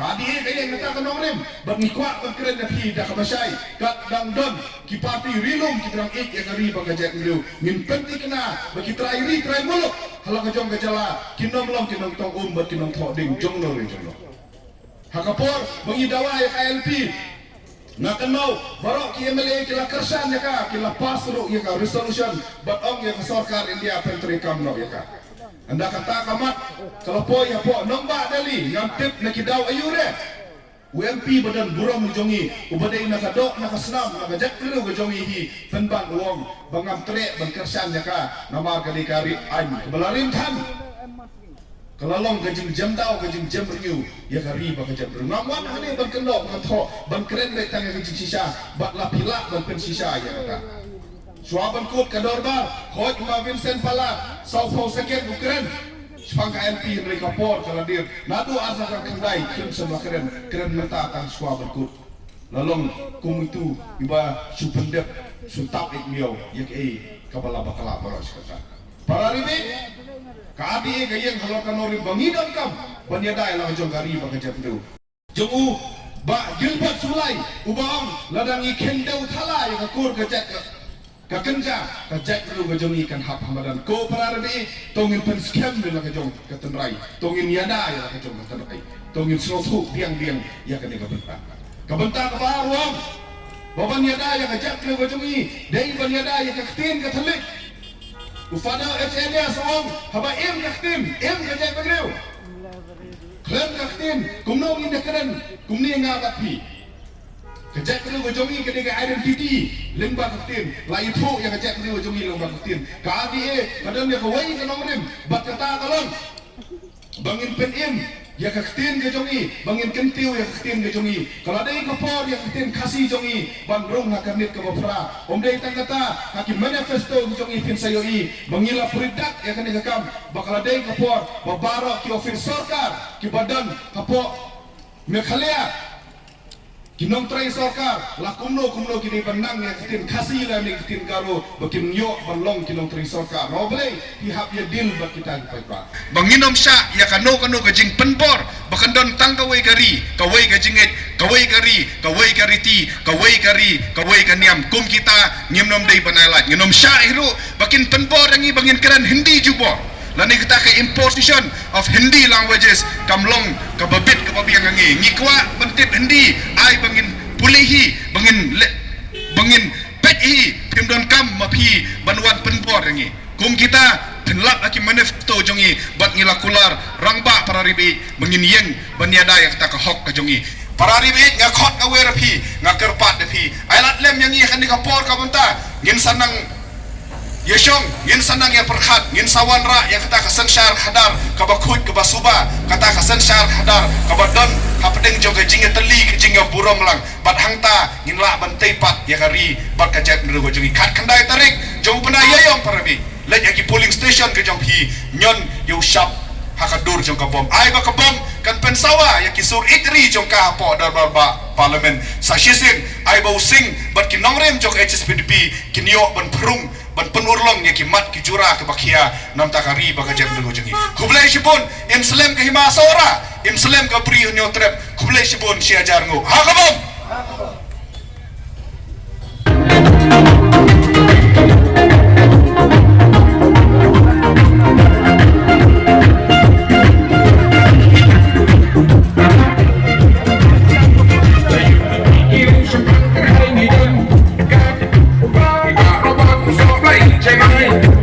Kadi kaya ngata kanong rim bangikwa keren na pi da kamasay kat dangdon ki party rilum ki terang ik yang ari bagajak liu min penti kena bagi trai muluk halang jong gajala kinom long kinom tong bat kinom tho ding jong lo ri jong lo hakapor bangi dawa ya KLP ngakan mau barok ki MLA kila kersan ya ka kila pasro ya ka resolution batong ya ka sarkar India pentri kam no ya ka anda kata kamat kalau po ya po nombak dali ngampit nakidaw ayure UMP badan burong mujongi ubadai nakadok nakasenam nakajak kelu gajongi hi penban uang bangam trek bangkersan ya ka namar kali kari an kebalarin tan kelalong gajing jam tau gajing jam renew ya kari bakajak ngawan hane bangkendok ngatho bangkeren le tang gajing sisa bat lapila bangpen sisa ya ka Suaban kut kadorbar, hoj ma Vincent Pala, Saufau Seket Ukraine, Spang KLP mereka por kaladir, nadu asakan kendai, kim semua keren meta akan suaban kut. Lalong kum itu iba supendep, suntap ikmiau, yak kapala bakala paras kata. Para ribi, kadi gayeng kalau kanori bangidam kam, banyadai lang jong kari bakajap tu. Jongu ba Gilbert Sulai, ubang ladangi kendau thala yang akur kajat kakenja kajak lu gajong ikan hap hamadan ko pararabi tongin pen scam de la gajong katenrai tongin yada ya gajong katenrai tongin slotu biang ya kan ka benta ka baruam baban yada ya kajak lu gajong i dei ban yada ya kaktin ka thalik ufada HLA song haba em kaktin em kajak bagreu klem kaktin kumno inda keren kumni ngagapi kejak kena berjongi ketika identiti lembah kaktin lai tu yang kejak kena berjongi lembah kaktin kadi kadang dia kawai ke nomrim bat kata kalon bangin penim ya kaktin kejongi bangin kentiu ya kaktin kejongi kalau ada kapor ya kaktin kasih jongi bandrung hakamit ke bapra dai tang kata hakim manifesto kejongi pin sayoi mengila peridak ya kena kakam bakal ada kapor babarok ki ofis sarkar ki badan kapok mekhalia kinong try sarkar la kumno kini benang ya kitin kasih lah ni kitin karo bakin yo balong kinong try sarkar roble pihak ya deal bak kita pa banginom sya ya kano gajing penbor bakan don tang kawai kari gajinget kawai kari ti kawai kaniam kum kita ngimnom dei banailat nginom sya hiru bakin penbor yangi bangin keren hindi jubor lani kita ke imposition of Hindi languages kamlong kababit kababiang ngi ngikwa bentit Hindi ay bangin pulihi bangin peti pimdon kam mapi banwan penbor ngi kum kita penlap aki manifesto jongi bat ngilakular rangba para ribi bangin yeng banyada yang kita hok ka jongi para ribi ngakot ka werapi ngakerpat depi ailat lem yang i akan dikapor ka benta ngin sanang Yeshong, ngin sanang ya perkhat, ngin sawan ra yang kata kasan syar hadar, kabakut kabasuba, kata kasan syar hadar, kabadon, kapedeng joga jinga teli ke jinga burong lang, bat hangta, ngin la bantai pat ya kari, bat kajat merugo jongi kat kendai tarik, jong pernah yayong parabi, lej yaki polling station ke jong hi, nyon yu syap hakadur jong kabom, ay ba kabom kan pensawa yaki sur itri jong ka po darbar ba parlimen, sa shising ay ba using bat kinongrem jong HSPDP kinyo ban perung ban penurlong ya kimat kijura ke bakia nam takari bagajak dulu jengi kublai sipun imslem ke hima sora imslem ke pri nyo trep kublai sipun si ajar ngo ha kabom Check it out.